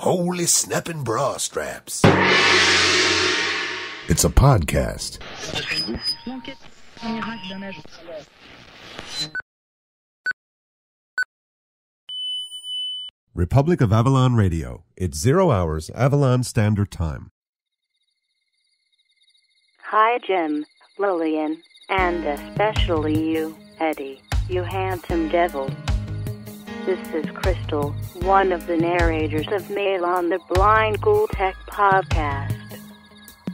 Holy snapping bra straps. It's a podcast. Republic of Avalon Radio. It's 0 hours, Avalon Standard Time. Hi, Jim, Lillian, and especially you, Eddy, you handsome devil. This is Crystal, one of the narrators of Mailbag, the Blind Ghoul Tech podcast.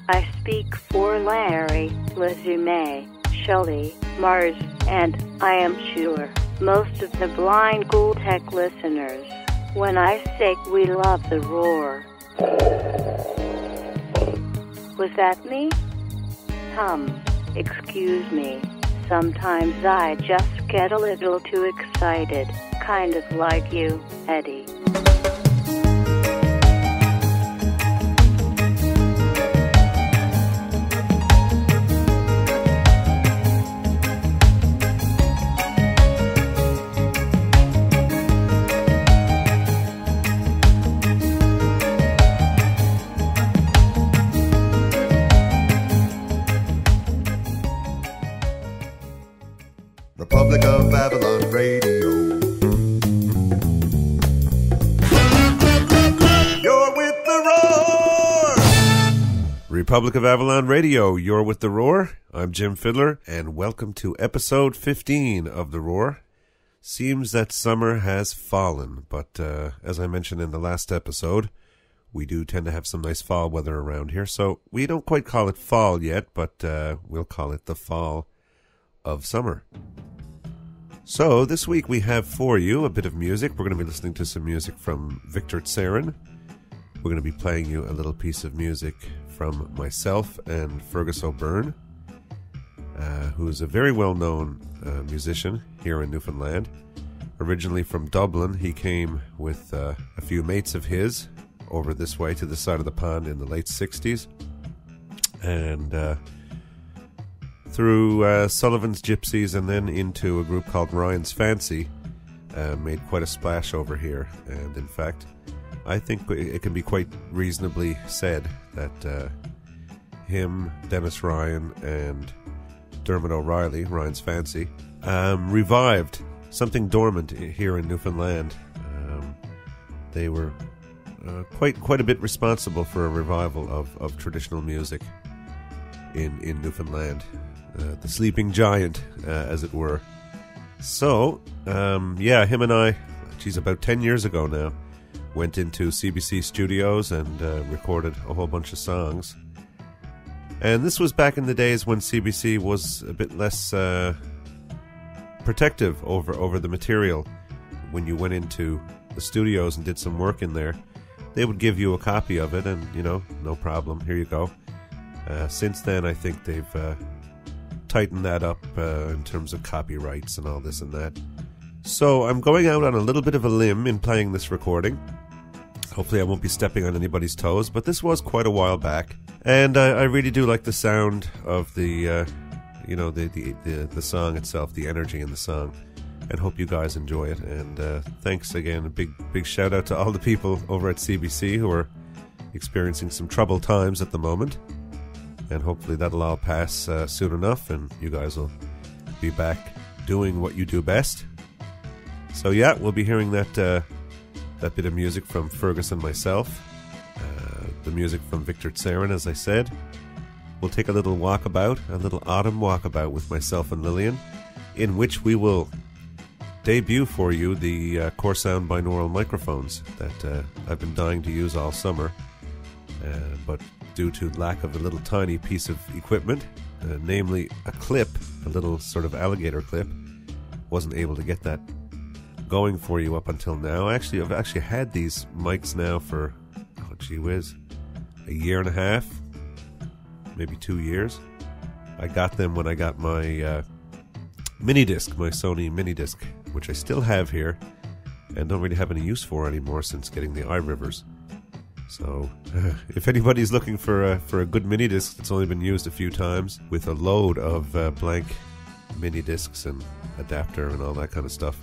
I speak for Larry, Lizume, Shelley, Mars, and I am sure most of the Blind Ghoul Tech listeners when I say we love the roar. Was that me? Excuse me. Sometimes I just get a little too excited, kind of like you, Eddy. Republic of Avalon Radio. You're with the roar! Republic of Avalon Radio, you're with The Roar. I'm Jim Fidler, and welcome to episode 15 of The Roar. Seems that summer has fallen, but as I mentioned in the last episode, we do tend to have some nice fall weather around here, so we don't quite call it fall yet, but we'll call it the fall of summer. So this week we have for you a bit of music. We're going to be listening to some music from Victor Tsaran. We're going to be playing you a little piece of music from myself and Fergus O'Byrne, who's a very well-known musician here in Newfoundland. Originally from Dublin, he came with a few mates of his over this way to this side of the pond in the late 60s. And through Sullivan's Gypsies and then into a group called Ryan's Fancy, made quite a splash over here. And in fact, I think it can be quite reasonably said that him, Dennis Ryan, and Dermot O'Reilly, Ryan's Fancy, revived something dormant here in Newfoundland. They were quite a bit responsible for a revival of traditional music in Newfoundland. The sleeping giant, as it were. So, him and I, about 10 years ago now, went into CBC Studios and recorded a whole bunch of songs. And this was back in the days when CBC was a bit less protective over the material. When you went into the studios and did some work in there, they would give you a copy of it and, no problem, here you go. Since then, I think they've tighten that up in terms of copyrights and all this and that. So I'm going out on a little bit of a limb in playing this recording. Hopefully I won't be stepping on anybody's toes, but this was quite a while back, and I really do like the sound of the song itself, the energy in the song, and hope you guys enjoy it. And thanks again, a big shout out to all the people over at CBC who are experiencing some troubled times at the moment. And hopefully that'll all pass soon enough, and you guys will be back doing what you do best. So yeah, we'll be hearing that bit of music from Fergus and myself, the music from Victor Tsaran, as I said. We'll take a little walkabout, a little autumn walkabout with myself and Lillian, in which we will debut for you the Core Sound binaural microphones that I've been dying to use all summer, but due to lack of a little tiny piece of equipment, namely a clip, a little sort of alligator clip, wasn't able to get that going for you up until now. I've actually had these mics now for, a year and a half, maybe 2 years. I got them when I got my mini disc, my Sony mini disc, which I still have here and don't really have any use for anymore since getting the iRivers. So, if anybody's looking for a good mini disc that's only been used a few times with a load of blank mini discs and adapter and all that kind of stuff,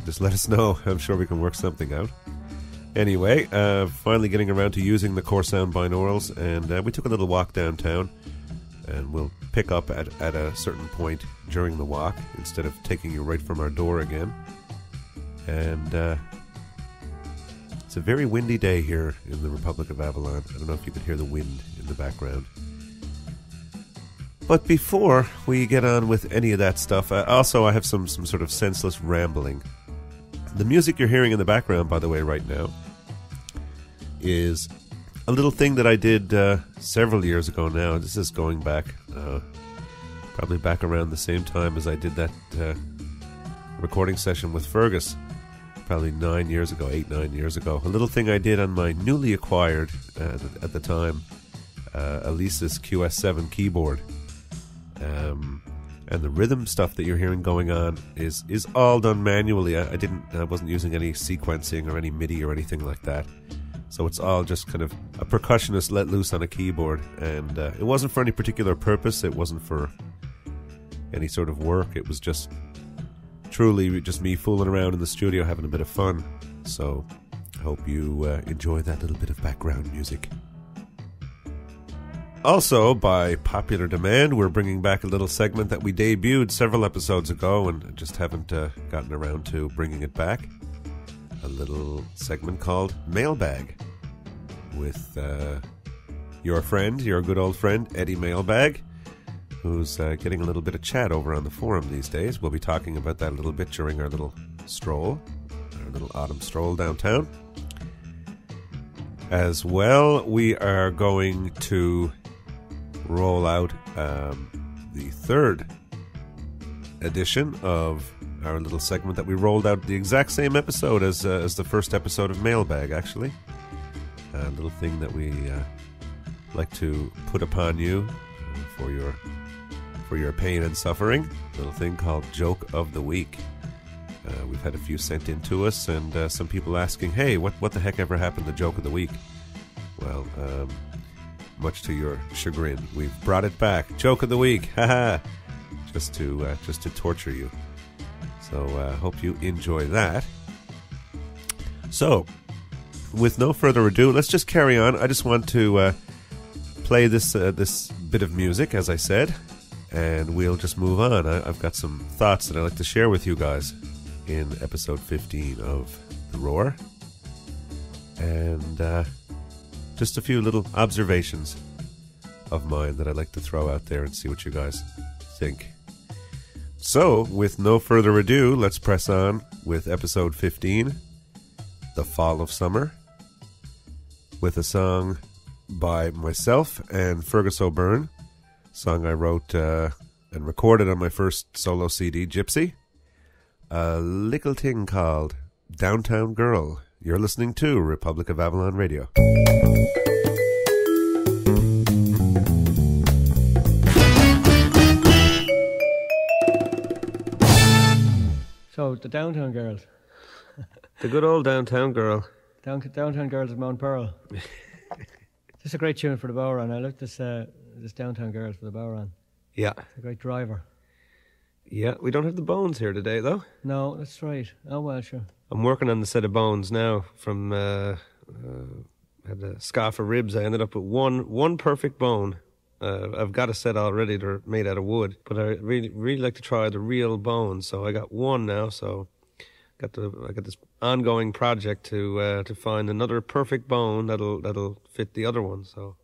just let us know. I'm sure we can work something out. Anyway, finally getting around to using the Core Sound binaurals, and we took a little walk downtown, and we'll pick up at a certain point during the walk instead of taking you right from our door again. And it's a very windy day here in the Republic of Avalon. I don't know if you could hear the wind in the background. But before we get on with any of that stuff, also I have some sort of senseless rambling. The music you're hearing in the background, by the way, right now, is a little thing that I did several years ago now. This is going back, probably back around the same time as I did that recording session with Fergus, probably 9 years ago, 8-9 years ago. A little thing I did on my newly acquired, at the time, Alesis QS7 keyboard. And the rhythm stuff that you're hearing going on is all done manually. I wasn't using any sequencing or any MIDI or anything like that. So it's all just kind of a percussionist let loose on a keyboard, and it wasn't for any particular purpose. It wasn't for any sort of work. It was just truly just me fooling around in the studio having a bit of fun. So I hope you enjoy that little bit of background music. Also, by popular demand, we're bringing back a little segment that we debuted several episodes ago and just haven't gotten around to bringing it back. A little segment called Mailbag with your good old friend, Eddy Mailbag, who's getting a little bit of chat over on the forum these days. We'll be talking about that a little bit during our little stroll, our little autumn stroll downtown. As well, we are going to roll out the third edition of our little segment that we rolled out the exact same episode as the first episode of Mailbag, actually. A little thing that we like to put upon you for your pain and suffering. A little thing called Joke of the Week. We've had a few sent in to us, and some people asking, hey, what the heck ever happened to Joke of the Week? Well, much to your chagrin, we've brought it back. Joke of the Week, haha, just to torture you. So hope you enjoy that. So, with no further ado, let's just carry on. I just want to play this bit of music, as I said, and we'll just move on. I've got some thoughts that I'd like to share with you guys in episode 15 of The Roar, and just a few little observations of mine that I'd like to throw out there and see what you guys think. So, with no further ado, let's press on with episode 15, The Fall of Summer, with a song by myself and Fergus O'Byrne, song I wrote and recorded on my first solo CD, Gypsy, a little thing called Downtown Girl. You're listening to Republic of Avalon Radio. So, the Downtown Girls. The good old Downtown Girl. Downtown Girls of Mount Pearl. This is a great tune for the Boweron. I like this Downtown Girls for the Boweron. Yeah. It's a great driver. Yeah, we don't have the bones here today, though. No, that's right. Oh, well, sure. I'm working on the set of bones now from, had a scarf of ribs. I ended up with one perfect bone. I've got a set already. They're made out of wood, but I really like to try the real bones. So I got one now. So I got this ongoing project to find another perfect bone that'll fit the other one. So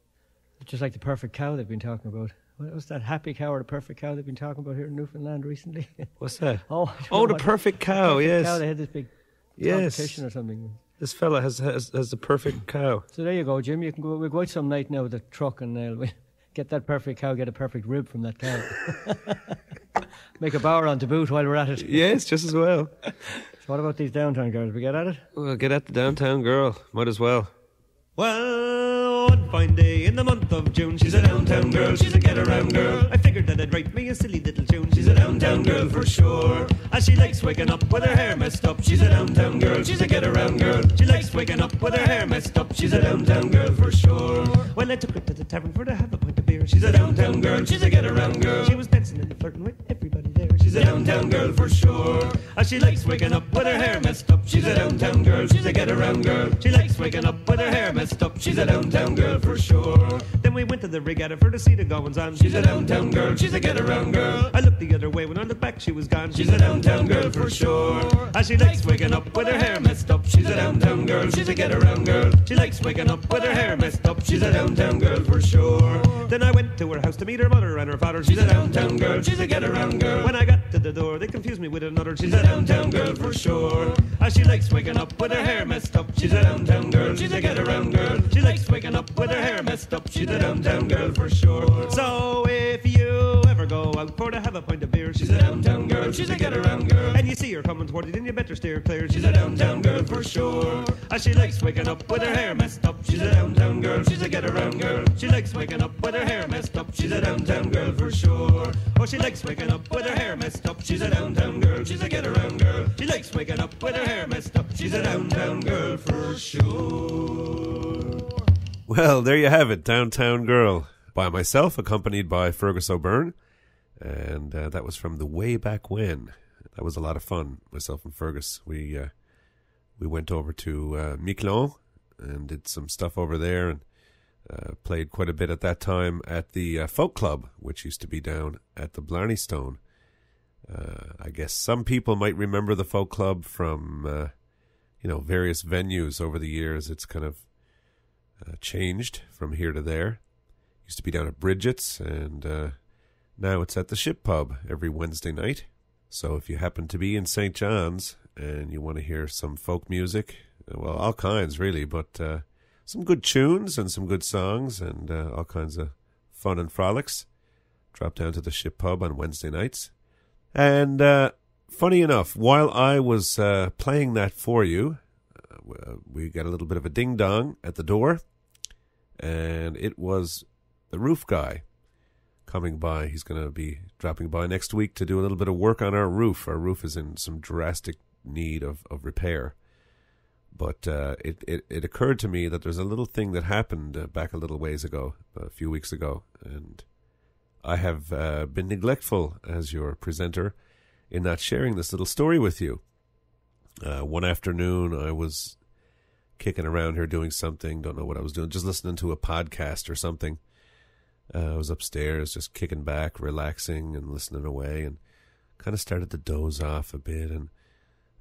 just like the perfect cow they've been talking about. What was that happy cow or the perfect cow they've been talking about here in Newfoundland recently? What's that? Oh, the perfect cow. Yes. Cow. They had this big competition or something. This fella has the perfect cow. So there you go, Jim. You can go. We'll go out some night now with a truck and we'll get that perfect cow. Get a perfect rib from that cow. Make a Boweron to boot while we're at it. Yes, just as well. So what about these Downtown Girls? We get at it? We'll get at the Downtown Girl. Might as well. Well, one fine day in the month of June, she's a downtown girl, she's a get-around girl. I figured that I'd write me a silly little tune. She's a downtown girl for sure. And she likes waking up with her hair messed up. She's a downtown girl, she's a get-around girl. She likes waking up with her hair messed up. She's a downtown girl for sure. Well, I took her to the tavern for to have a pint of beer. She's a downtown girl, she's a get-around girl. She was dancing and flirting with everybody there. She's a downtown girl for sure. As she likes waking up with her hair messed up. She's a downtown girl, she's a get-around girl. She likes waking up with her hair messed up. She's a downtown girl for sure. Then we went to the regatta for to see the goings on. She's a downtown girl, she's a get-around girl. I looked the other way when I looked back she was gone. She's a downtown girl for sure. As she likes waking up with her hair messed up. She's a downtown girl, she's a get-around girl. She likes waking up with her hair messed up. She's a downtown girl for sure. Then I went to her house to meet her mother and her father. She's a downtown girl, she's a get-around girl. When I got to the door, they confused me with another. She's a downtown girl for sure. As she likes waking up with her hair messed up. She's a downtown girl, she's a get-around girl. She likes waking up with her hair messed up. She's a downtown girl for sure. So if you ever go out for to have a pint of beer, she's a downtown girl, she's a get-around girl. And you see her coming toward you, then you better steer clear. She's a downtown girl for sure. As she likes waking up with her hair messed up. She's a downtown girl, she's a get-around girl. She likes waking up with her hair messed up. She's a downtown girl for sure. Oh, she likes waking up with her hair messed up. She's a downtown girl, she's a get-around girl. She likes waking up with her hair messed up. She's a downtown girl for sure. Well, there you have it, Downtown Girl, by myself, accompanied by Fergus O'Byrne, and that was from the way back when. That was a lot of fun, myself and Fergus. We went over to Miquelon and did some stuff over there, and played quite a bit at that time at the Folk Club, which used to be down at the Blarney Stone. I guess some people might remember the Folk Club from various venues over the years. It's kind of changed from here to there. Used to be down at Bridget's, and now it's at the Ship Pub every Wednesday night. So if you happen to be in St. John's and you want to hear some folk music, well, all kinds really, but some good tunes and some good songs and all kinds of fun and frolics, drop down to the Ship Pub on Wednesday nights. And funny enough, while I was playing that for you, we got a little bit of a ding-dong at the door, and it was the roof guy coming by. He's going to be dropping by next week to do a little bit of work on our roof. Our roof is in some drastic need of repair. But it occurred to me that there's a little thing that happened back a little ways ago, a few weeks ago, and I have been neglectful as your presenter in not sharing this little story with you. One afternoon, I was kicking around here doing something, don't know what I was doing, just listening to a podcast or something. I was upstairs just kicking back, relaxing and listening away, and kind of started to doze off a bit.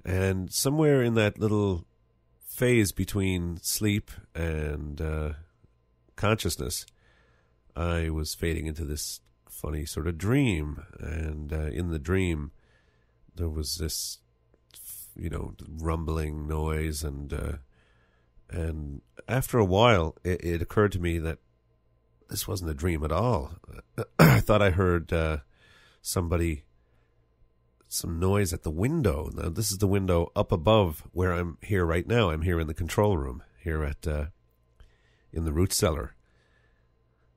And somewhere in that little phase between sleep and consciousness, I was fading into this funny sort of dream. And in the dream, there was this, rumbling noise. And after a while, it occurred to me that this wasn't a dream at all. I thought I heard some noise at the window. Now, this is the window up above where I'm here right now. I'm here in the control room, here at in the root cellar.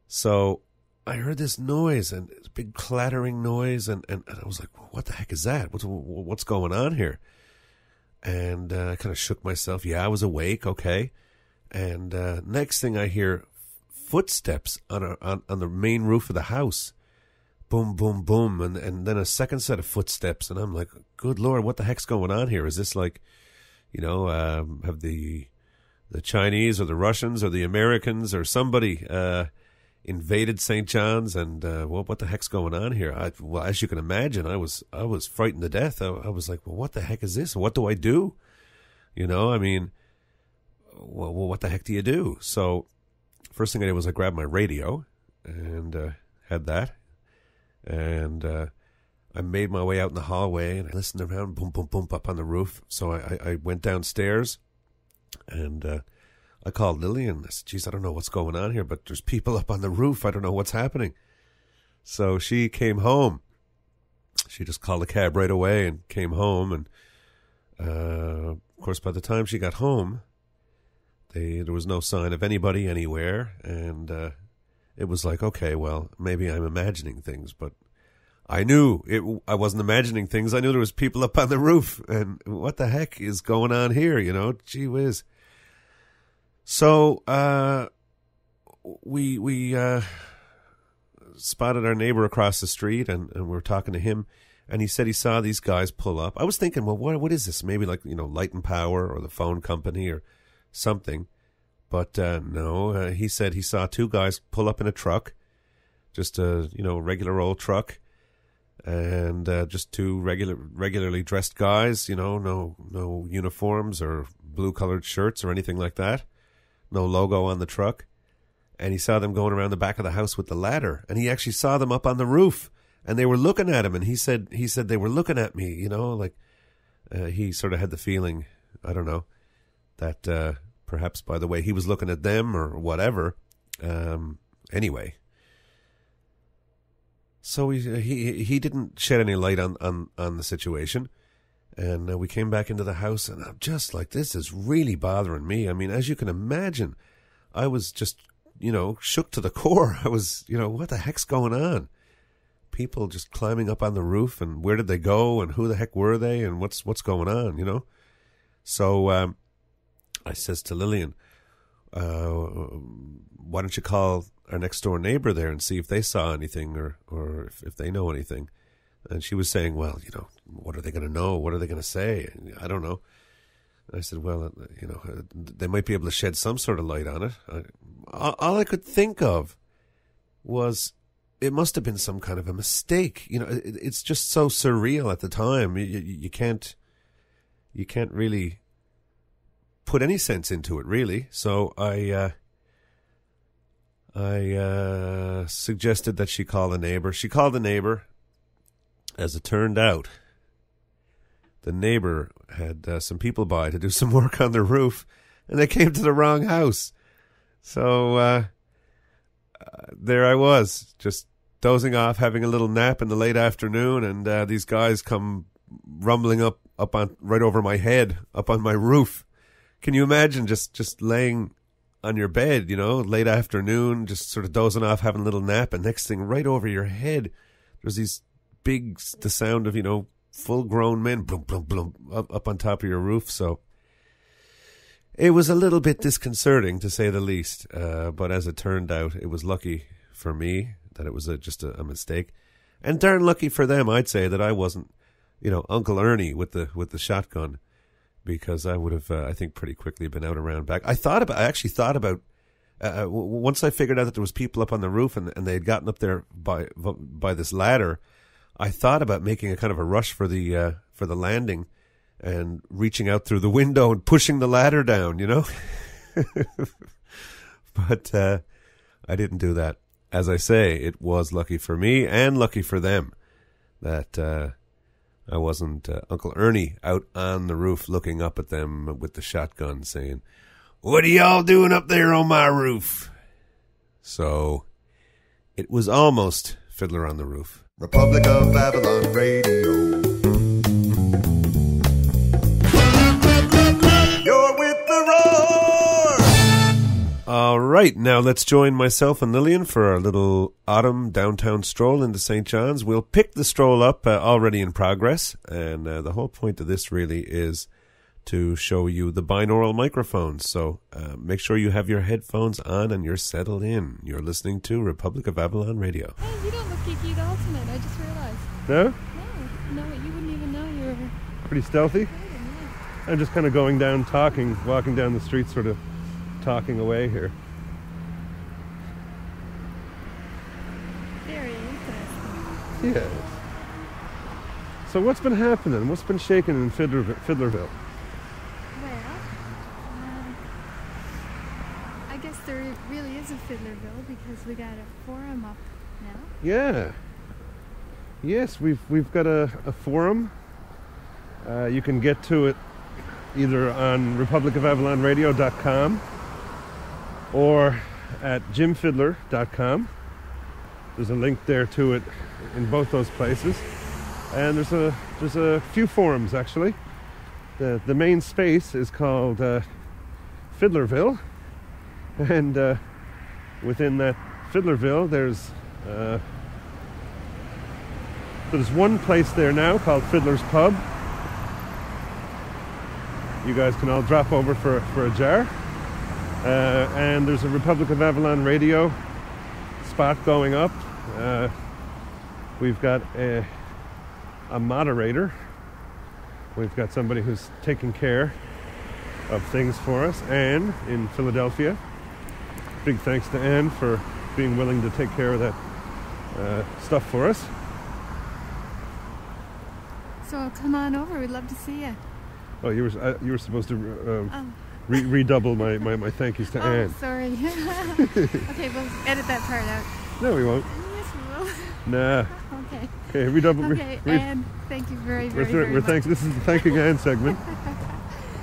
So I heard this noise, and it's a big clattering noise, and I was like, what the heck is that? What's going on here? And I kind of shook myself. Yeah, I was awake, okay. And next thing I hear footsteps on the main roof of the house. Boom, boom, boom, and then a second set of footsteps, and I'm like, good Lord, what the heck's going on here? Is this like, have the Chinese or the Russians or the Americans or somebody invaded St. John's, and what the heck's going on here? Well, as you can imagine, I was frightened to death. I was like, well, what the heck is this? What do I do? What the heck do you do? So first thing I did was I grabbed my radio and had that. And I made my way out in the hallway, and I listened around, boom, boom, boom, up on the roof. So I went downstairs, and I called Lillian. I said, geez, I don't know what's going on here, but there's people up on the roof. I don't know what's happening. So she came home. She just called a cab right away and came home. And, of course, by the time she got home, there was no sign of anybody anywhere, and it was like, okay, well, maybe I'm imagining things, but I knew I wasn't imagining things. I knew there was people up on the roof, and what the heck is going on here, Gee whiz. So we spotted our neighbor across the street, and we were talking to him, And he said he saw these guys pull up. I was thinking, well, what is this? Maybe like, Light and Power or the phone company or something. But no, he said he saw two guys pull up in a truck, just a regular old truck, and just two regularly dressed guys. No uniforms or blue-colored shirts or anything like that. No logo on the truck. And he saw them going around the back of the house with the ladder, and he actually saw them up on the roof, and they were looking at him. And he said they were looking at me. He sort of had the feeling, I don't know, that. Perhaps by the way he was looking at them or whatever. Anyway. So he didn't shed any light on the situation. And we came back into the house, and I'm just like, this is really bothering me. I mean, as you can imagine, I was just, shook to the core. I was, what the heck's going on? People just climbing up on the roof, and where did they go, and who the heck were they, and what's going on, So, I says to Lillian, why don't you call our next door neighbor there and see if they saw anything or if they know anything? And she was saying, well, what are they going to know? What are they going to say? I don't know. And I said, well, they might be able to shed some sort of light on it. All I could think of was it must have been some kind of a mistake. It's just so surreal at the time. You can't really put any sense into it, really. So I suggested that she call a neighbor. She called the neighbor. As it turned out, the neighbor had some people by to do some work on the roof, and they came to the wrong house. So there I was, just dozing off, having a little nap in the late afternoon, and these guys come rumbling up on right over my head, up on my roof. Can you imagine just laying on your bed, late afternoon, just sort of dozing off, having a little nap, and next thing, right over your head, there's the sound of, full-grown men, blum, blum, blum, up on top of your roof. So it was a little bit disconcerting, to say the least. But as it turned out, it was lucky for me that it was just a mistake. And darn lucky for them, I'd say, that I wasn't, Uncle Ernie with the shotgun. Because I would have, I think, pretty quickly been out around back. I actually thought about once I figured out that there was people up on the roof and they had gotten up there by this ladder. I thought about making a kind of a rush for the landing and reaching out through the window and pushing the ladder down, But I didn't do that. As I say, it was lucky for me and lucky for them that. I wasn't Uncle Ernie out on the roof looking up at them with the shotgun saying, "What are y'all doing up there on my roof?" So it was almost Fiddler on the Roof. Republic of Avalon Radio. You're with the roar! All right, now let's join myself and Lillian for our little autumn downtown stroll into St. John's. We'll pick the stroll up already in progress, and the whole point of this really is to show you the binaural microphones. So make sure you have your headphones on and you're settled in. You're listening to Republic of Avalon Radio. Hey, you don't look geeky at all tonight, I just realized. No? No, you wouldn't even know you were... Pretty stealthy? Yeah. I'm just kind of going down, walking down the street, sort of talking away here. Very interesting. Yes. So what's been happening? What's been shaking in Fidlerville? Well, I guess there really is a Fidlerville because we got a forum up now. Yeah. Yes, we've got a forum. You can get to it either on republicofavalonradio.com or at jimfidler.com. There's a link there to it in both those places. And there's a few forums actually. The main space is called Fidlerville, and within that Fidlerville there's one place there now called Fiddler's Pub. You guys can all drop over for a jar. And there's a Republic of Avalon radio spot going up. We've got a moderator. We've got somebody who's taking care of things for us, Anne in Philadelphia. Big thanks to Anne for being willing to take care of that stuff for us. So come on over. We'd love to see you. Oh, you were supposed to redouble my thank yous to Anne. Oh, sorry. Okay, we'll edit that part out. No, we won't. Yes, we will. Nah. Okay. Okay, redouble. Okay, Anne, thank you very much. This is the thanking Anne segment.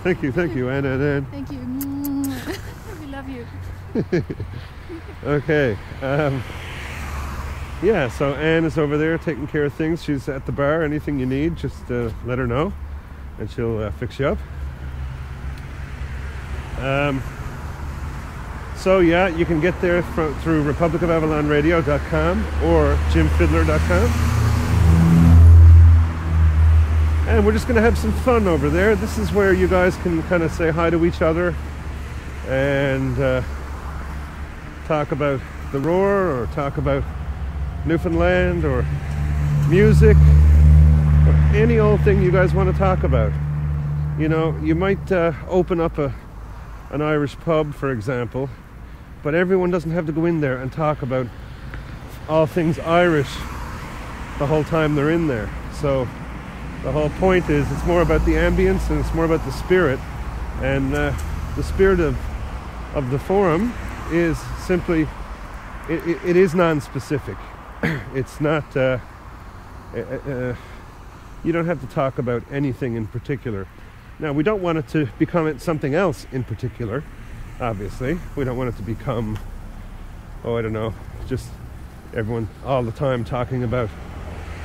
Thank you, Anne. Thank you. We love you. Okay. Yeah, so Anne is over there taking care of things. She's at the bar. Anything you need, just let her know, and she'll fix you up. So yeah, you can get there through republicofAvalonradio.com or jimfidler.com. And we're just going to have some fun over there. This is where you guys can kind of say hi to each other and talk about the Roar, or talk about Newfoundland, or music, or any old thing you guys want to talk about. You know, you might open up an Irish pub, for example, but everyone doesn't have to go in there and talk about all things Irish the whole time they're in there. So the whole point is, it's more about the ambience and it's more about the spirit. And the spirit of the forum is simply, it is non-specific. It's not, you don't have to talk about anything in particular. Now, we don't want it to become something else in particular, obviously. We don't want it to become, oh, I don't know, just everyone all the time talking about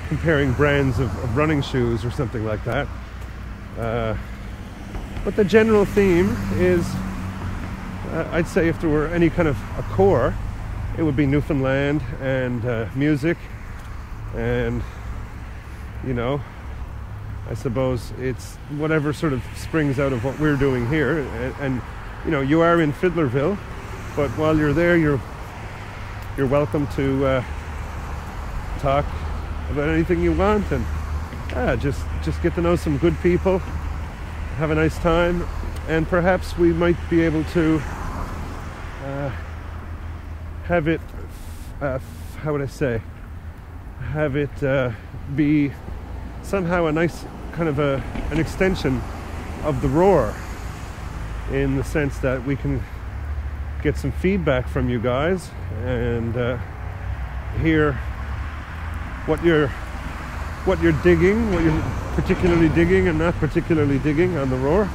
comparing brands of running shoes or something like that. But the general theme is, I'd say if there were any kind of a core, it would be Newfoundland and music, and, you know, I suppose it's whatever sort of springs out of what we're doing here. And you know, you are in Fidlerville, but while you're there, you're welcome to talk about anything you want, and just get to know some good people, have a nice time, and perhaps we might be able to have it, how would I say, have it be somehow a nice kind of an extension of the Roar, in the sense that we can get some feedback from you guys and hear what you're digging, what you're particularly digging and not particularly digging on the Roar,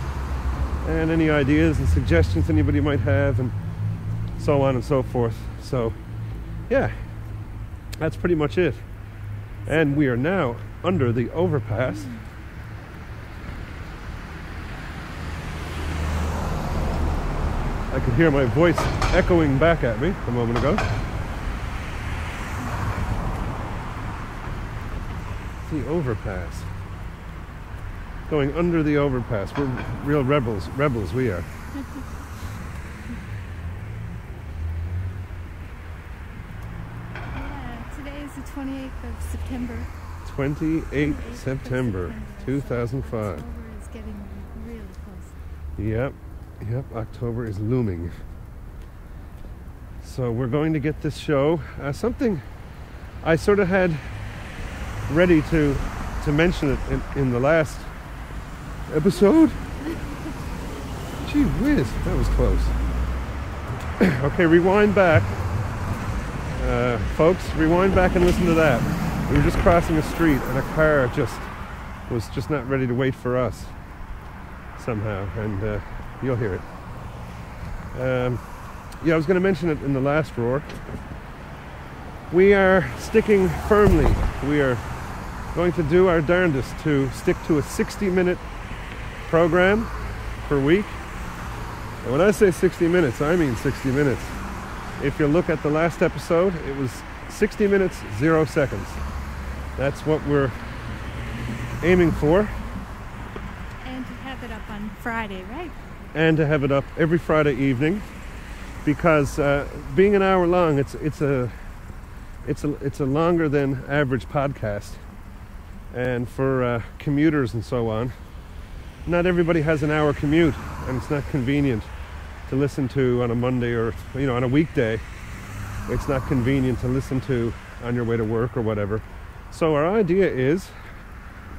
and any ideas and suggestions anybody might have, and so on and so forth. So yeah, that's pretty much it. And we are now under the overpass. I could hear my voice echoing back at me a moment ago. The overpass. Going under the overpass. We're real rebels we are. Today is the 28th of September. 28th September 2005. October is getting really close. Yep, October is looming. So we're going to get this show. Something I sort of had ready to mention it in the last episode. Gee whiz, that was close. Okay, rewind back. Folks, rewind back and listen to that. We were just crossing a street and a car was just not ready to wait for us somehow, and you'll hear it. Yeah, I was going to mention it in the last Roar. We are sticking firmly. We are going to do our darndest to stick to a 60-minute program per week. And when I say 60 minutes, I mean 60 minutes. If you look at the last episode, it was 60 minutes, 0 seconds. That's what we're aiming for. And to have it up on Friday, right? And to have it up every Friday evening, because being an hour long, it's a longer than average podcast, And for commuters and so on, not everybody has an hour commute, and it's not convenient to listen to on a Monday or, on a weekday. It's not convenient to listen to on your way to work or whatever. So our idea is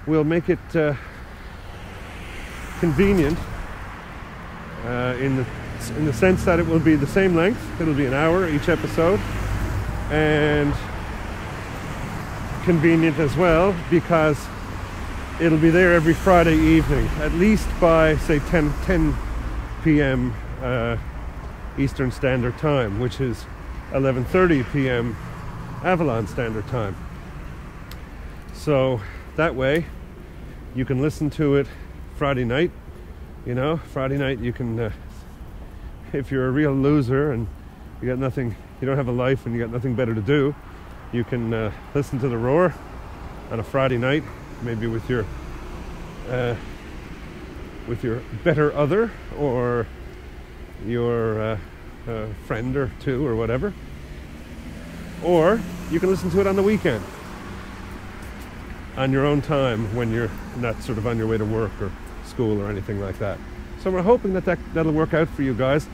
we'll make it convenient in the sense that it will be the same length. It'll be an hour each episode, and convenient as well because it'll be there every Friday evening, at least by say 10 p.m. Eastern Standard Time, which is 11:30 p.m. Avalon Standard Time. So that way you can listen to it Friday night. Friday night you can, if you're a real loser and you got nothing, you don't have a life and you got nothing better to do, you can listen to The Roar on a Friday night, maybe with your better other or your friend or two or whatever. Or you can listen to it on the weekend on your own time when you're not sort of on your way to work or school or anything like that. So we're hoping that'll work out for you guys.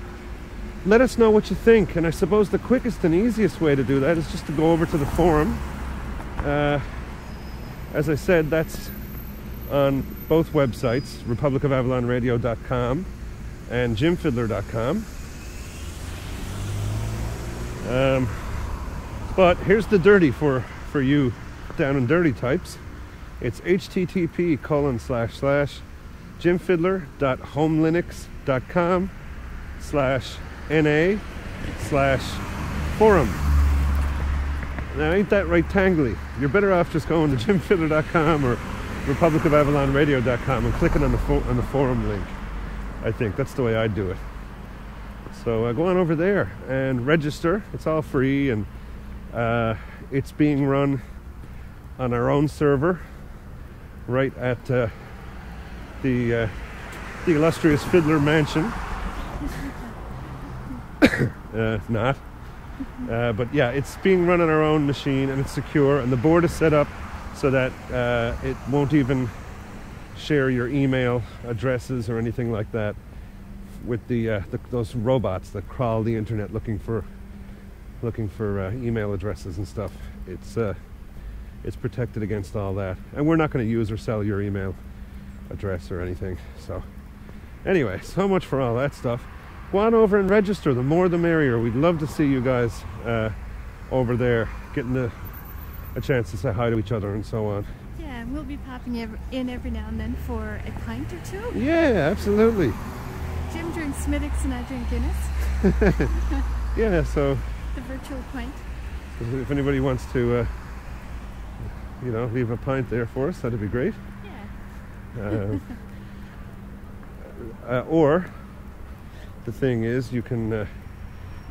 Let us know what you think, and I suppose the quickest and easiest way to do that is just to go over to the forum. As I said, that's on both websites, republicofavallonradio.com and jimfidler.com. But here's the dirty for you down and dirty types. It's http://jimfidler.homeliniux.com/NA/forum. Now, ain't that rectangly? You're better off just going to jimfidler.com or republicofavallonradio.com and clicking on the forum link. I think that's the way I do it. So go on over there and register. It's all free, and it's being run on our own server right at the illustrious Fidler Mansion. But yeah, it's being run on our own machine, and it's secure, and the board is set up so that it won't even share your email addresses or anything like that with those robots that crawl the internet looking for email addresses and stuff. It's protected against all that, and we're not going to use or sell your email address or anything. So anyway, so much for all that stuff. Go on over and register. The more the merrier. We'd love to see you guys over there, getting a chance to say hi to each other and so on. Yeah, and we'll be popping in every now and then for a pint or two. Yeah, absolutely. Jim drinks Smittix and I drink Guinness. Yeah, so the virtual pint. If anybody wants to leave a pint there for us, that'd be great. Yeah. Or the thing is, you can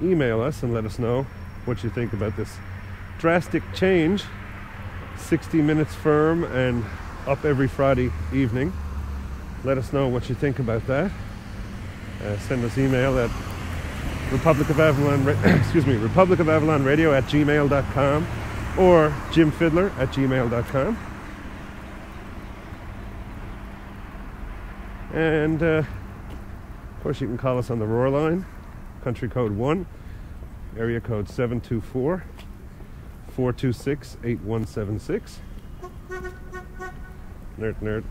email us and let us know what you think about this drastic change. 60 minutes firm and up every Friday evening. Let us know what you think about that. Send us email at republicofavallonradio@gmail.com or jimfidler@gmail.com. And of course you can call us on the Roar line, country code 1, area code 724-426-8176. Nerd.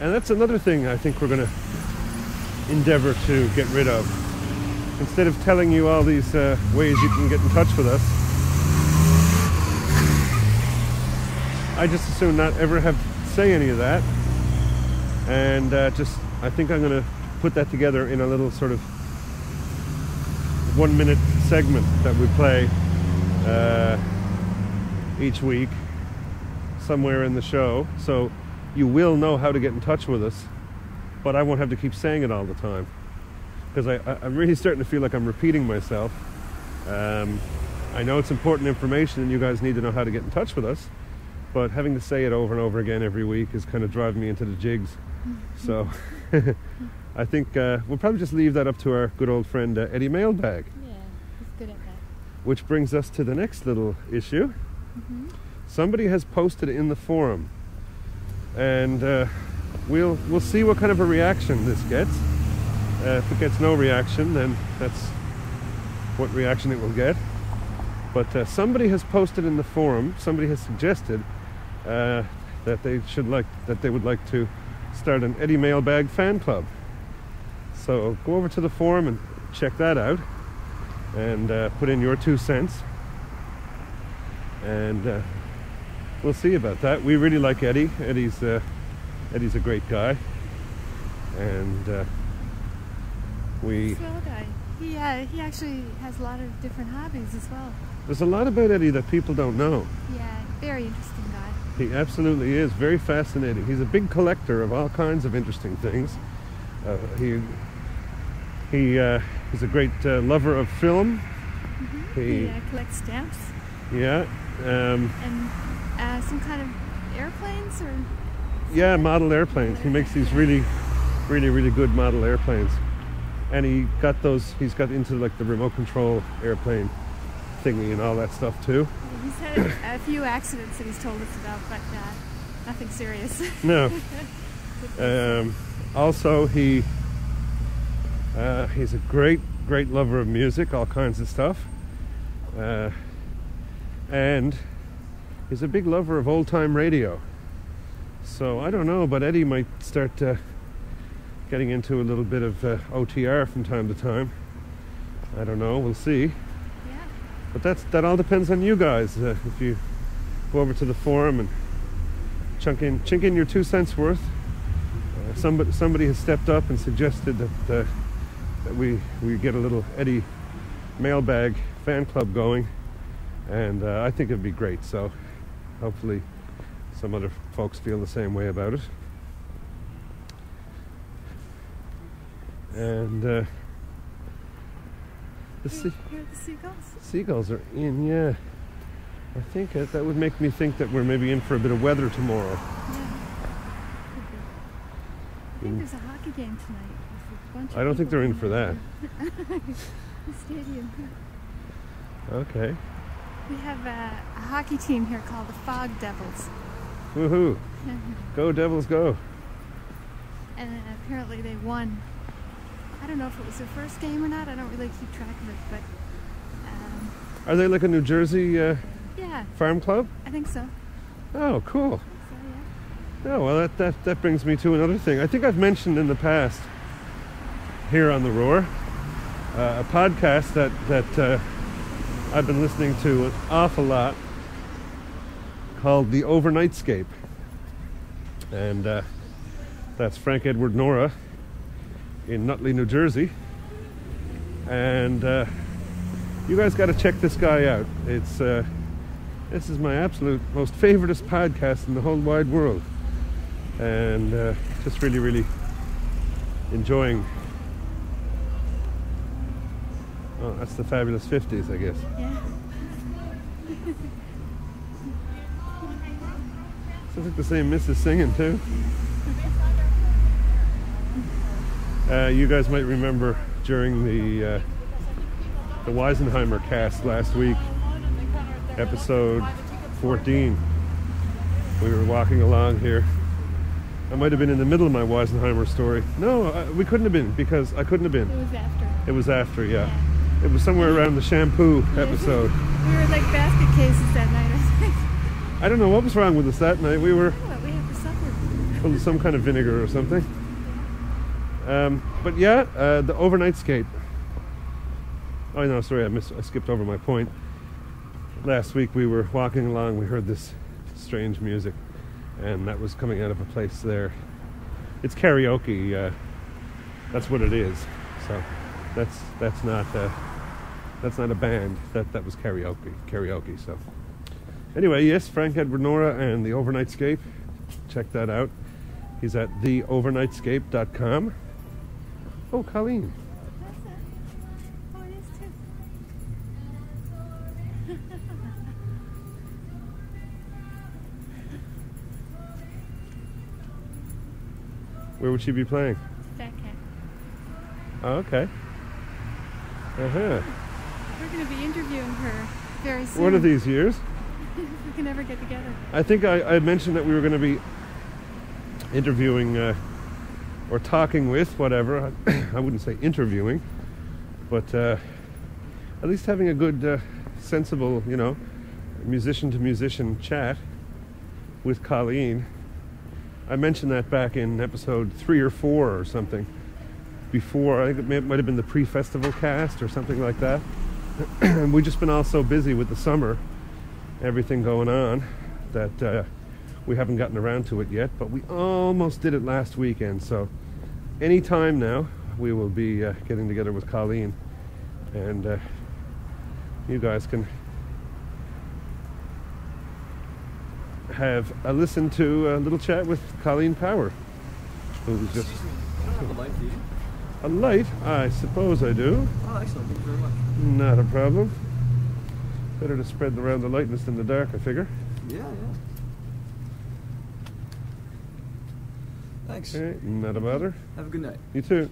And that's another thing I think we're going to endeavor to get rid of. Instead of telling you all these ways you can get in touch with us, I just as soon not ever have to say any of that. And I think I'm going to put that together in a little sort of 1-minute segment that we play each week somewhere in the show. So you will know how to get in touch with us, but I won't have to keep saying it all the time, because I'm really starting to feel like I'm repeating myself. I know it's important information and you guys need to know how to get in touch with us, but having to say it over and over again every week is kind of driving me into the jigs. So I think we'll probably just leave that up to our good old friend Eddie Mailbag. Yeah, he's good at that. Which brings us to the next little issue. somebody has posted in the forum, and we'll see what kind of a reaction this gets. If it gets no reaction, then that's what reaction it will get. But somebody has posted in the forum. Somebody has suggested that they would like to start an Eddy Mailbag fan club. So go over to the forum and check that out, and put in your 2 cents, and we'll see about that. We really like Eddy. Eddy's a great guy, and He's a swell guy. He actually has a lot of different hobbies as well. There's a lot about Eddy that people don't know. Yeah, very interesting guy. He absolutely is. Very fascinating. He's a big collector of all kinds of interesting things. He's a great lover of film. Mm-hmm. He collects stamps. Yeah. And some kind of airplanes, or? Yeah, model airplanes. He makes these really good model airplanes. And he's got into like the remote control airplane thingy and all that stuff too. He's had a few accidents that he's told us about, but nothing serious. No. Also, he's a great lover of music, all kinds of stuff, and he's a big lover of old-time radio. So I don't know, but Eddy might start getting into a little bit of OTR from time to time. I don't know, we'll see. Yeah. But that all depends on you guys. If you go over to the forum and chink in your 2 cents worth. Somebody has stepped up and suggested that we get a little Eddy Mailbag fan club going, and I think it'd be great. So hopefully some other folks feel the same way about it. And Here are the seagulls. Seagulls are in, yeah. I think that would make me think that we're maybe in for a bit of weather tomorrow. Yeah. I think there's a hockey game tonight. There's a bunch of I don't think they're in people for that. the stadium. Okay. We have a hockey team here called the Fog Devils. Woohoo! Go Devils, go! And apparently they won. I don't know if it was their first game or not. I don't really keep track of it, but Are they like a New Jersey yeah, farm club? I think so. Oh, cool. So yeah. Oh, well, that brings me to another thing. I think I've mentioned in the past here on The Roar a podcast that I've been listening to an awful lot called The Overnightscape. And that's Frank Edward Nora in Nutley, New Jersey. And you guys got to check this guy out. This is my absolute most favoriteest podcast in the whole wide world, and just really enjoying. Oh, that's the Fabulous 50s, I guess. Yeah. Sounds like the same missus singing too. You guys might remember during the Weisenheimer cast last week, episode 14, we were walking along here. I might have been in the middle of my Weisenheimer story. No, we couldn't have been, because I couldn't have been. It was after. It was after, yeah. It was somewhere around the shampoo episode. We were like basket cases that night, I think. I don't know what was wrong with us that night. We were What we had for supper. full of some kind of vinegar or something. But yeah, the Overnightscape. Oh no, sorry, I skipped over my point. Last week we were walking along, we heard this strange music, and that was coming out of a place there. It's karaoke. That's what it is. So that's not a band. That was karaoke. So anyway, yes, Frank Edward Nora and the Overnightscape. Check that out. He's at theovernightscape.com. Oh, Colleen. That's it. Oh, it is too. Where would she be playing? Fat cat. Oh, okay. Uh-huh. We're going to be interviewing her very soon. One of these years. if we can ever get together. I think I mentioned that we were going to be interviewing or talking with, whatever. I wouldn't say interviewing, but at least having a good, sensible, musician to musician chat with Colleen. I mentioned that back in episode 3 or 4 or something. Before, I think it might have been the pre-festival cast or something like that. And we've just been all so busy with the summer, everything going on, that we haven't gotten around to it yet. But we almost did it last weekend, so any time now we will be getting together with Colleen, and you guys can have a listen to a little chat with Colleen Power, who's just... A light? I suppose I do. Oh, excellent. Thank you very much. Not a problem. Better to spread around the lightness than the dark, I figure. Yeah. Thanks. Okay, not a bother. Have a good night. You too.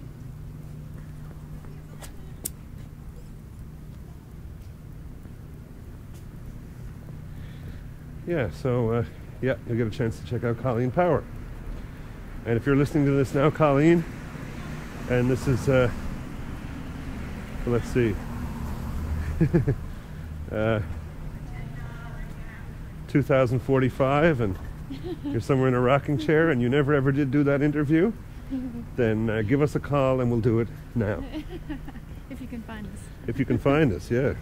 Yeah, so, you'll get a chance to check out Colleen Power. And if you're listening to this now, Colleen, and this is, let's see, 2045, and you're somewhere in a rocking chair, and you never ever did do that interview, then give us a call and we'll do it now. If you can find us. If you can find us, yeah.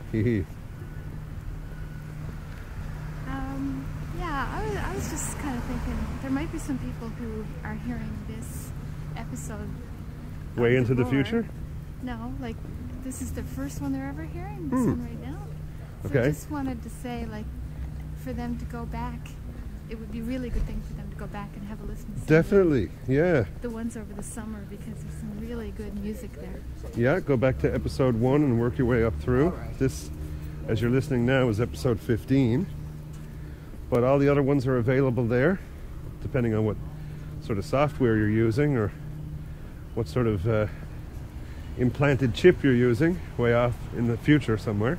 I was just kind of thinking there might be some people who are hearing this episode Way into the Roar. future? No, like this is the first one they're ever hearing, this one right now. So Okay. I just wanted to say, like, for them to go back, it would be a really good thing for them to go back and have a listen to some Definitely, yeah. of the ones over the summer, because there's some really good music there. Yeah, go back to episode 1 and work your way up through. This, as you're listening now, is episode 15. But all the other ones are available there, depending on what sort of software you're using or what sort of implanted chip you're using way off in the future somewhere.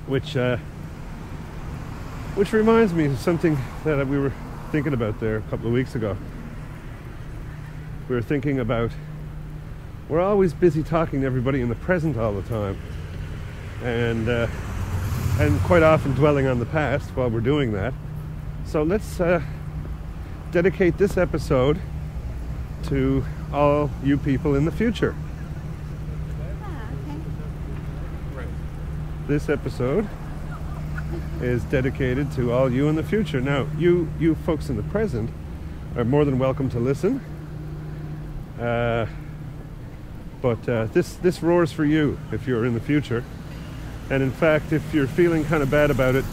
Which reminds me of something that we were thinking about there a couple of weeks ago. We were thinking about, we're always busy talking to everybody in the present all the time, and quite often dwelling on the past while we're doing that. So let's dedicate this episode to all you people in the future. Okay. This episode is dedicated to all you in the future. Now, you folks in the present are more than welcome to listen. But this roars for you if you're in the future. And in fact, if you're feeling kind of bad about it,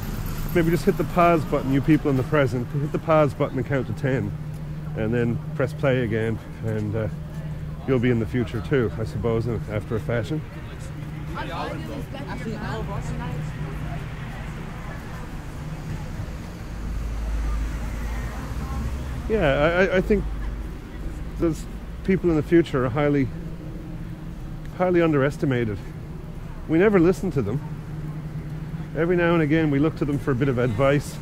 maybe just hit the pause button, you people in the present. Hit the pause button and count to 10. And then press play again. And you'll be in the future too, I suppose, after a fashion. Yeah, I think those people in the future are highly underestimated. We never listen to them. Every now and again we look to them for a bit of advice,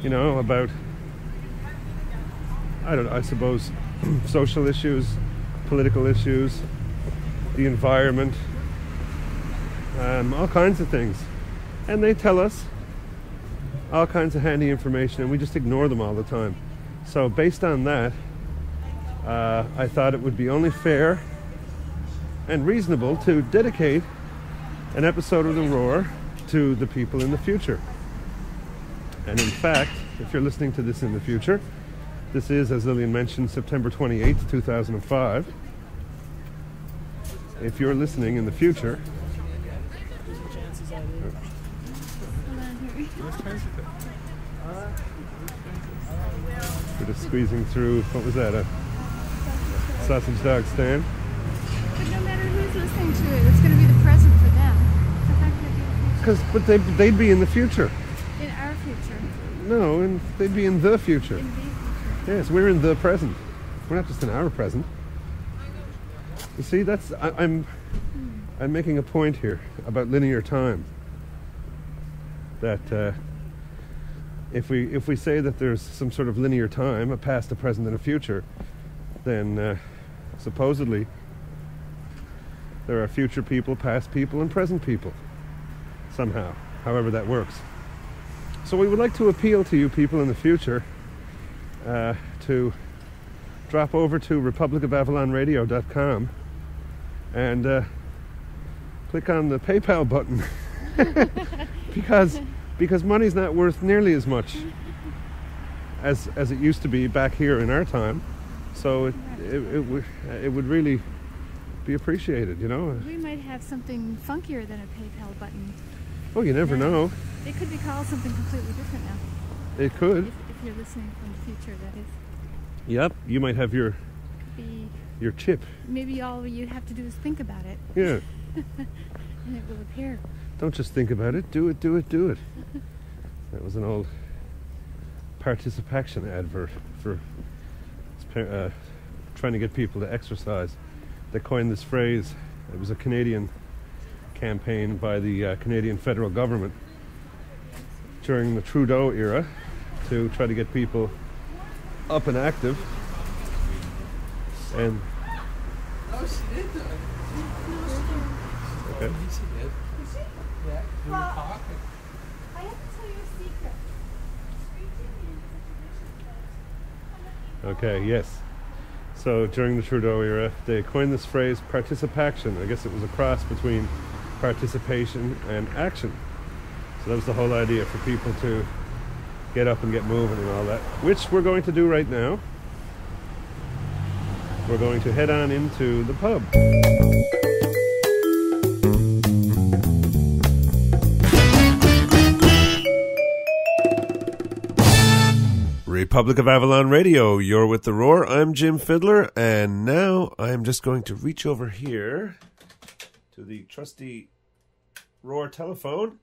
about, I suppose, social issues, political issues, the environment, all kinds of things. And they tell us all kinds of handy information, and we just ignore them all the time. So based on that, I thought it would be only fair and reasonable to dedicate an episode of The Roar to the people in the future. And in fact, if you're listening to this in the future, this is, as Lillian mentioned, September 28th, 2005. If you're listening in the future... We're just squeezing through, what was that, a sausage dog stand? But no matter who's listening to it, it's going to be the present for them. So how can it be the future? But they'd be in the future. In our future. No, and they'd be in the future. In the future. Yes, we're in the present. We're not just in our present. You see, I'm making a point here about linear time. that if we say that there's some sort of linear time, a past, a present, and a future, then supposedly there are future people, past people, and present people somehow, however that works. So we would like to appeal to you people in the future to drop over to republicafavalonradio.com and click on the PayPal button because money's not worth nearly as much as it used to be back here in our time. So it would really be appreciated, you know. We might have something funkier than a PayPal button. Oh, you never know. It could be called something completely different now. It could. If you're listening from the future, that is. Yep, you might have your chip. Maybe all you have to do is think about it. Yeah. And it will appear. Don't just think about it. Do it, do it, do it. That was an old participation advert for trying to get people to exercise. They coined this phrase. It was a Canadian campaign by the Canadian federal government during the Trudeau era to try to get people up and active. And no, she did. okay. She did. Yeah, we were talking. I have to tell you a secret. Okay, yes. So during the Trudeau era, they coined this phrase participation. I guess it was a cross between participation and action. So that was the whole idea, for people to get up and get moving and all that, which we're going to do right now. We're going to head on into the pub. Republic of Avalon Radio, you're with The Roar. I'm Jim Fidler, and now I'm just going to reach over here to the trusty Roar telephone,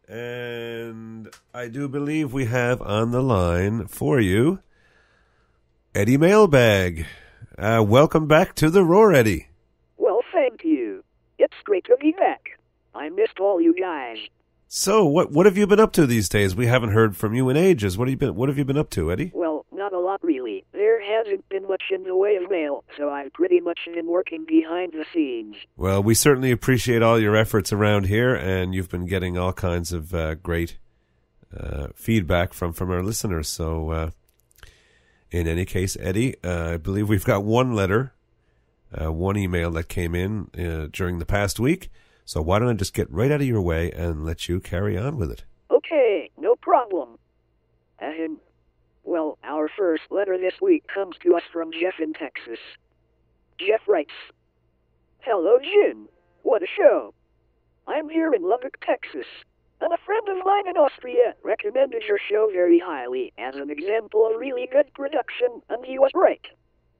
and I do believe we have on the line for you Eddy Mailbag. Welcome back to The Roar, Eddy. Well, thank you. It's great to be back. I missed all you guys. So, what have you been up to these days? We haven't heard from you in ages. What have you been up to, Eddy? Well, not a lot really. There hasn't been much in the way of mail, so I've pretty much been working behind the scenes. Well, we certainly appreciate all your efforts around here, and you've been getting all kinds of great feedback from our listeners. So, in any case, Eddy, I believe we've got one letter, one email that came in during the past week. So why don't I just get right out of your way and let you carry on with it? Okay, no problem. Well, our first letter this week comes to us from Jeff in Texas. Jeff writes, "Hello, Jim. What a show. I'm here in Lubbock, Texas, and a friend of mine in Austria recommended your show very highly as an example of really good production, and he was right.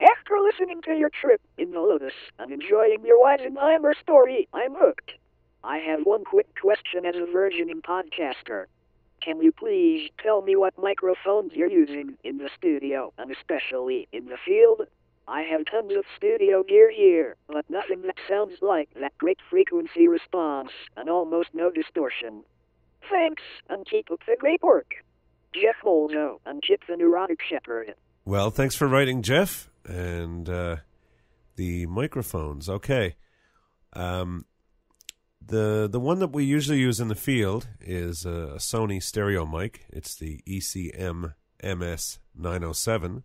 After listening to your trip in the Lotus and enjoying your Weisenheimer story, I'm hooked. I have one quick question as a burgeoning podcaster. Can you please tell me what microphones you're using in the studio, and especially in the field? I have tons of studio gear here, but nothing that sounds like that great frequency response and almost no distortion. Thanks, and keep up the great work. Jeff Moldo and Chip the Neurotic Shepherd." Well, thanks for writing, Jeff. And the microphones, okay. The one that we usually use in the field is a Sony stereo mic. It's the ECM MS907,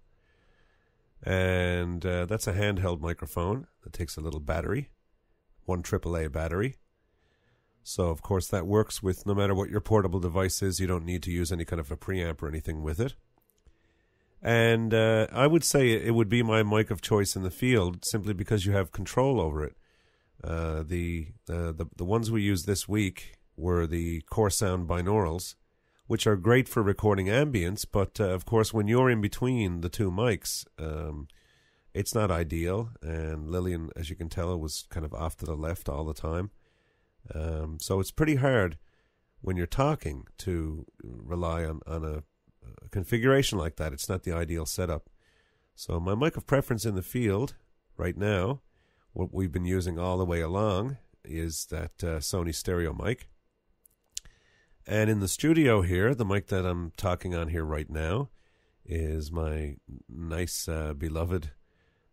and that's a handheld microphone that takes a little battery, one AAA battery. So, of course, that works with no matter what your portable device is. You don't need to use any kind of a preamp or anything with it. And I would say it would be my mic of choice in the field simply because you have control over it. The ones we used this week were the Core Sound binaurals, which are great for recording ambience, but of course when you're in between the two mics, it's not ideal. And Lillian, as you can tell, was kind of off to the left all the time. So it's pretty hard when you're talking to rely on a configuration like that. It's not the ideal setup. So my mic of preference in the field right now, what we've been using all the way along, is that Sony stereo mic. And in the studio here, the mic that I'm talking on here right now is my nice, beloved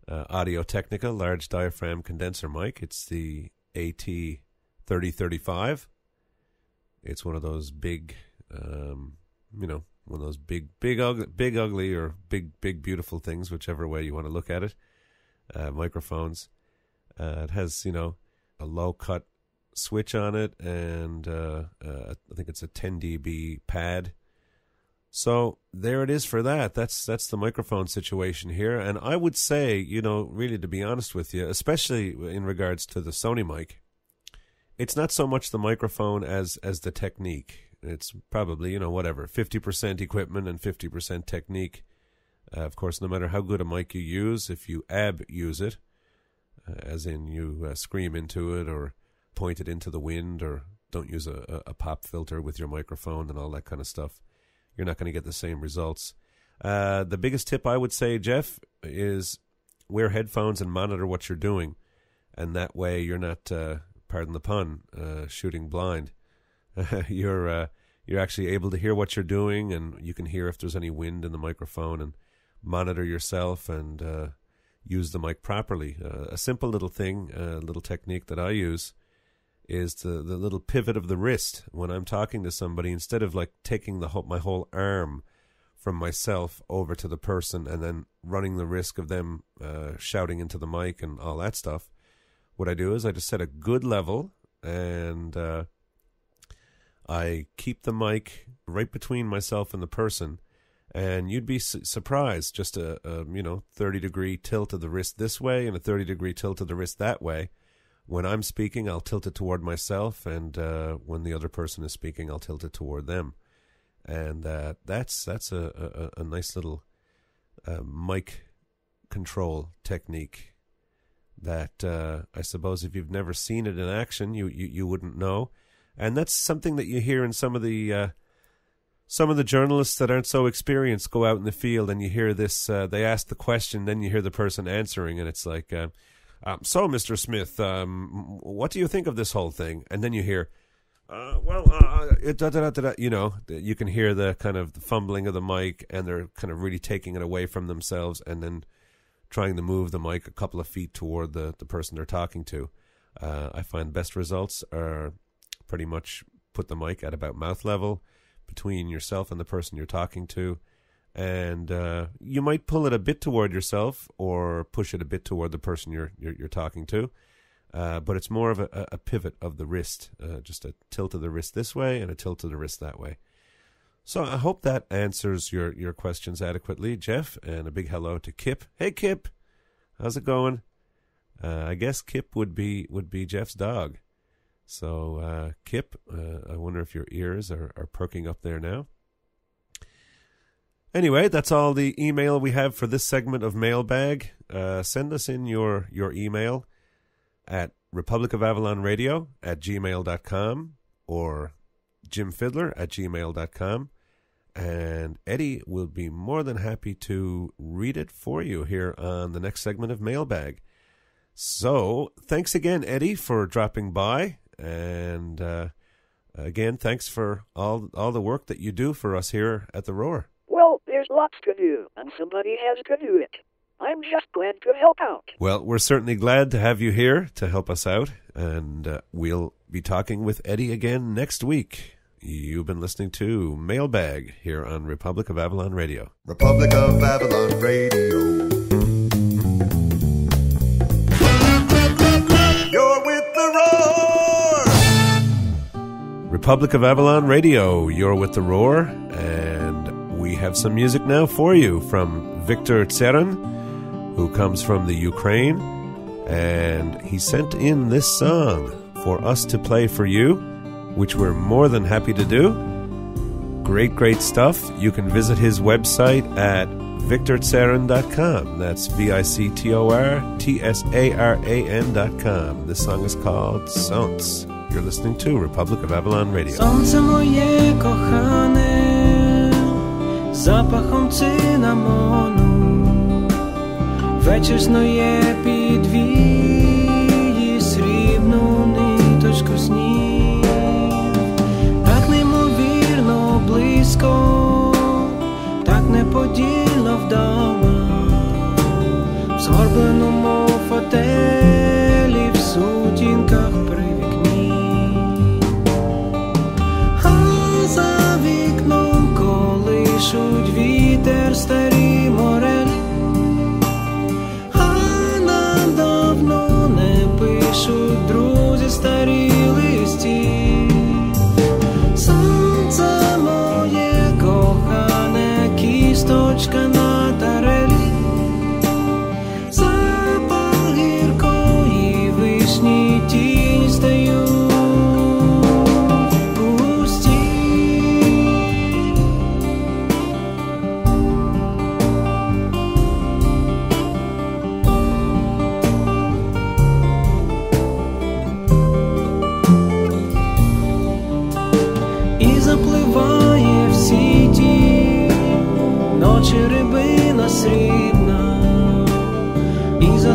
Audio-Technica large diaphragm condenser mic. It's the AT3035. It's one of those big, one of those big ugly, or big beautiful things, whichever way you want to look at it. Microphones. It has, a low cut switch on it, and I think it's a 10 dB pad. So there it is for that. That's the microphone situation here. And I would say, really, to be honest with you, especially in regards to the Sony mic, it's not so much the microphone as the technique. It's probably, 50% equipment and 50% technique. Of course, no matter how good a mic you use, if you use it, as in you scream into it or point it into the wind, or don't use a pop filter with your microphone and all that kind of stuff, you're not going to get the same results. The biggest tip I would say, Jeff, is wear headphones and monitor what you're doing. And that way you're not, pardon the pun, shooting blind. You're actually able to hear what you're doing, and you can hear if there's any wind in the microphone, and monitor yourself and use the mic properly. A simple little thing, a little technique that I use is the little pivot of the wrist. When I'm talking to somebody, instead of like taking my whole arm from myself over to the person and then running the risk of them shouting into the mic and all that stuff, what I do is I just set a good level, and I keep the mic right between myself and the person. And you'd be surprised, just a 30-degree tilt of the wrist this way and a 30-degree tilt of the wrist that way. When I'm speaking, I'll tilt it toward myself, and when the other person is speaking, I'll tilt it toward them. And that's a nice little mic control technique that I suppose if you've never seen it in action, you wouldn't know. And that's something that you hear in some of the journalists that aren't so experienced go out in the field, and you hear this, they ask the question, then you hear the person answering, and it's like, so, Mr. Smith, what do you think of this whole thing? And then you hear, you can hear the kind of the fumbling of the mic, and they're kind of really taking it away from themselves and then trying to move the mic a couple of feet toward the person they're talking to. I find best results are pretty much put the mic at about mouth level between yourself and the person you're talking to, and you might pull it a bit toward yourself or push it a bit toward the person you're talking to, but it's more of a pivot of the wrist, just a tilt of the wrist this way and a tilt of the wrist that way. So I hope that answers your questions adequately, Jeff, and a big hello to Kip. Hey, Kip, how's it going? I guess Kip would be Jeff's dog. So, Kip, I wonder if your ears are perking up there now. Anyway, that's all the email we have for this segment of Mailbag. Send us in your email at republicofavalonradio@gmail.com or jimfidler@gmail.com. And Eddie will be more than happy to read it for you here on the next segment of Mailbag. So, thanks again, Eddie, for dropping by. And again, thanks for all the work that you do for us here at The Roar. Well, there's lots to do, and somebody has to do it. I'm just glad to help out. Well, we're certainly glad to have you here to help us out, and we'll be talking with Eddie again next week. You've been listening to Mailbag here on Republic of Avalon Radio. Republic of Avalon Radio. You're with the Roar! Republic of Avalon Radio, you're with the Roar, and we have some music now for you from Victor Tsaran, who comes from the Ukraine, and he sent in this song for us to play for you, which we're more than happy to do. Great stuff. You can visit his website at victortsaran.com. That's VICTORTSARAN.com. This song is called Sons. You're listening to Republic of Avalon Radio. Сонце моє кохане, запахом цинамону, вечір снує під срібну ниточку снів, так неймовірно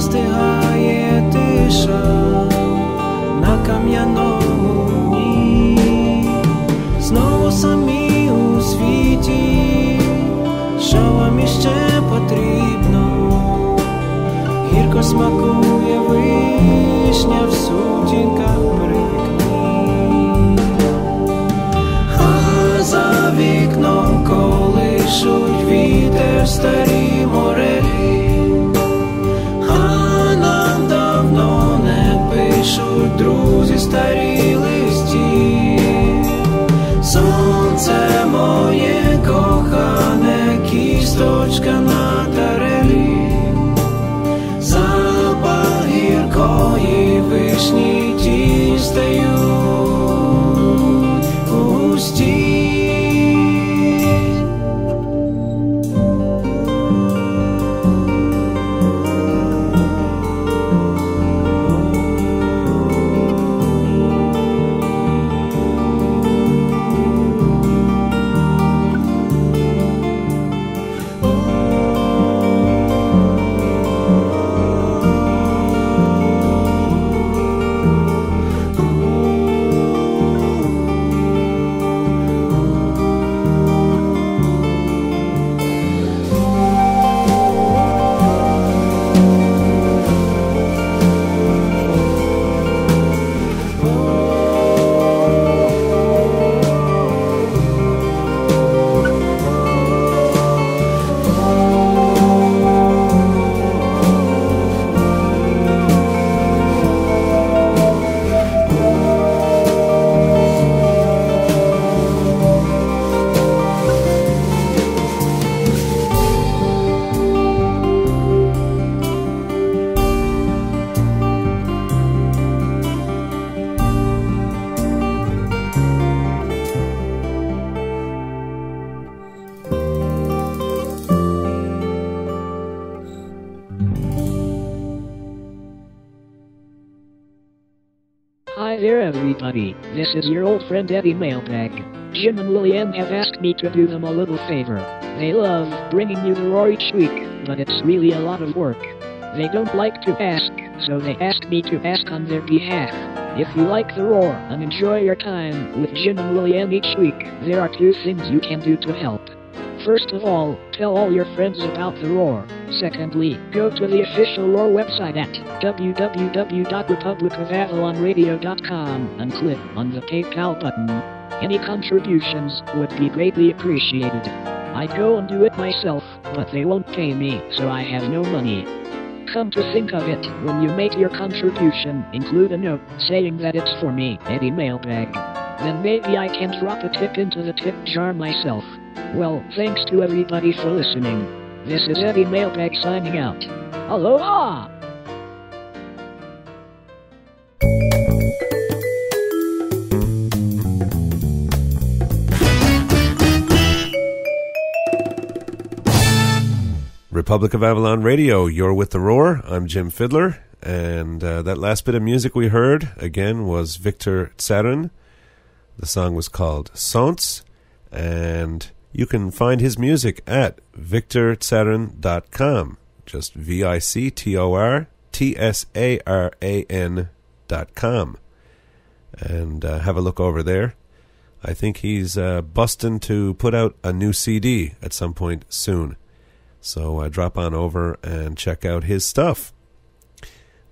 застигає тиша на кам'яному дні. Знову самі у світі, що вам іще потрібно? Гірко смакує вишня в сутінках при вікні. А за вікном колишуть вітер старі морелі, а нам давно не пишуть друзі старі листі. Сонце моє кохане, кісточка на тарелі, запах гіркої вишні, ті стають густі. Hi there everybody, this is your old friend Eddy Mailbag. Jim and Lillian have asked me to do them a little favor. They love bringing you the roar each week, but it's really a lot of work. They don't like to ask, so they asked me to ask on their behalf. If you like the roar and enjoy your time with Jim and Lillian each week, there are 2 things you can do to help. First of all, tell all your friends about the roar. Secondly, go to the official roar website at www.republicavalonradio.com and click on the PayPal button. Any contributions would be greatly appreciated. I'd go and do it myself, but they won't pay me, so I have no money. Come to think of it, when you make your contribution, include a note saying that it's for me, Eddy Mailbag. Then maybe I can drop a tip into the tip jar myself. Well, thanks to everybody for listening. This is Eddy Mailbag signing out. Aloha! Republic of Avalon Radio, you're with the Roar. I'm Jim Fidler, and that last bit of music we heard, again, was Victor Tsaran. The song was called Sonts, and you can find his music at victortsaran.com. Just VictorTsaran.com. And have a look over there. I think he's busting to put out a new CD at some point soon. So drop on over and check out his stuff.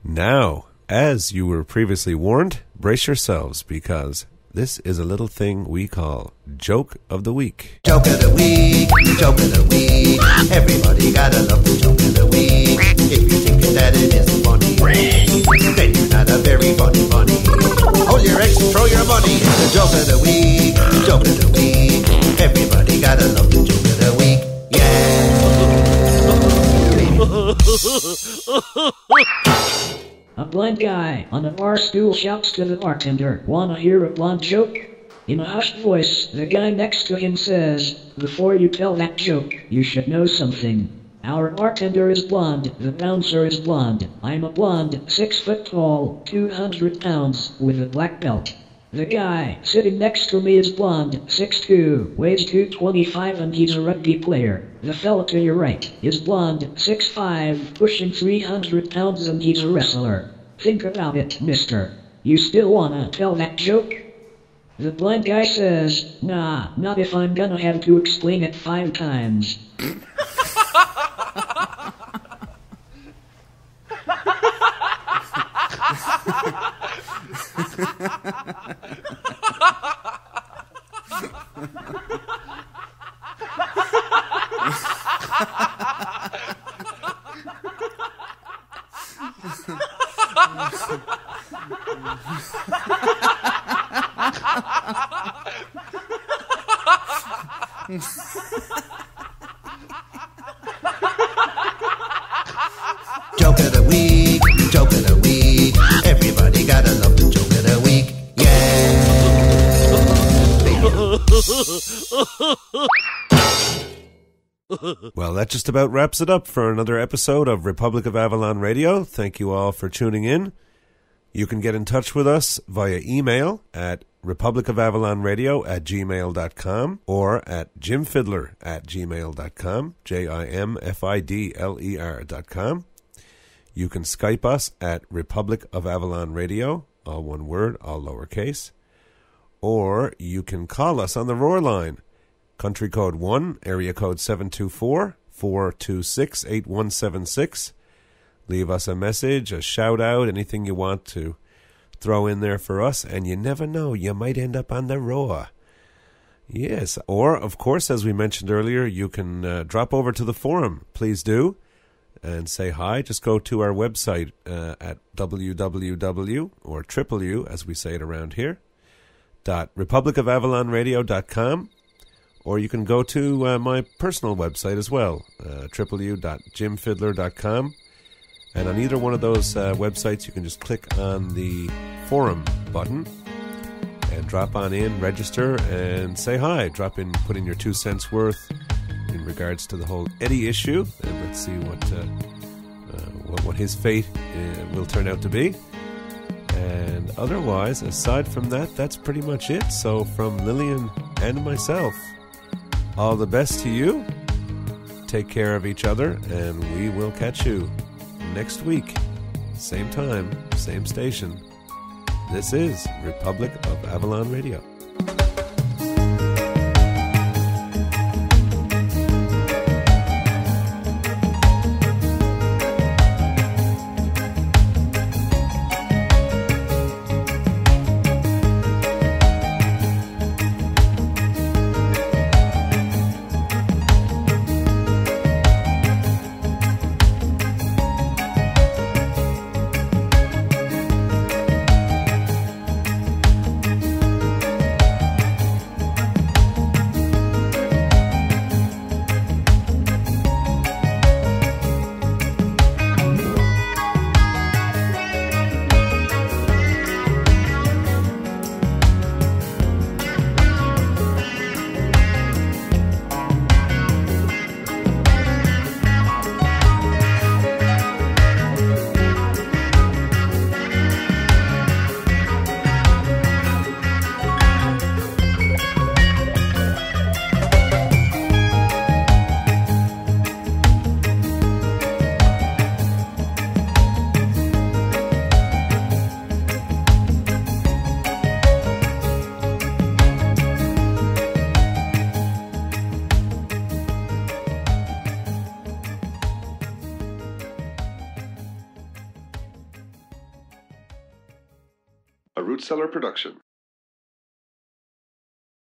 Now, as you were previously warned, brace yourselves because this is a little thing we call Joke of the Week. Joke of the week, joke of the week. Everybody gotta love the joke of the week. If you think that it isn't funny, then you're not a very funny bunny. Hold your eggs and throw your money. The joke of the week, joke of the week. Everybody gotta love the joke of the week. A blind guy on a bar stool shouts to the bartender, "Wanna hear a blonde joke?" In a hushed voice, the guy next to him says, "Before you tell that joke, you should know something. Our bartender is blonde, the bouncer is blonde. I'm a blonde, 6 foot tall, 200 pounds, with a black belt." The guy sitting next to me is blonde, 6'2", weighs 225 and he's a rugby player. The fella to your right is blonde, 6'5", pushing 300 pounds and he's a wrestler. Think about it, mister. You still wanna tell that joke? The blind guy says, nah, not if I'm gonna have to explain it 5 times. Joke of the week, joke of the week. Everybody gotta love the joke of the week. Yeah. Well, that just about wraps it up for another episode of Republic of Avalon Radio. Thank you all for tuning in. You can get in touch with us via email at republicofavallonradio@gmail.com or at jimfidler@gmail.com, JIMFIDLER.com. You can Skype us at Republic of Avalon Radio, all one word, all lowercase. Or you can call us on the Roar line, country code 1, area code 724-426-8176. Leave us a message, a shout out, anything you want to throw in there for us, and you never know, you might end up on the Roar. Yes, or of course, as we mentioned earlier, you can drop over to the forum. Please do, and say hi. Just go to our website at www, or triple-U, as we say it around here, .republicofavalonradio.com, or you can go to my personal website as well, www.jimfidler.com. And on either one of those websites, you can just click on the forum button and drop on in, register, and say hi. Drop in, put in your 2 cents worth in regards to the whole Eddy issue, and let's see what his fate will turn out to be. And otherwise, aside from that, that's pretty much it. So from Lillian and myself, all the best to you. Take care of each other, and we will catch you next week, same time, same station. This is Republic of Avalon Radio. A Root Cellar production.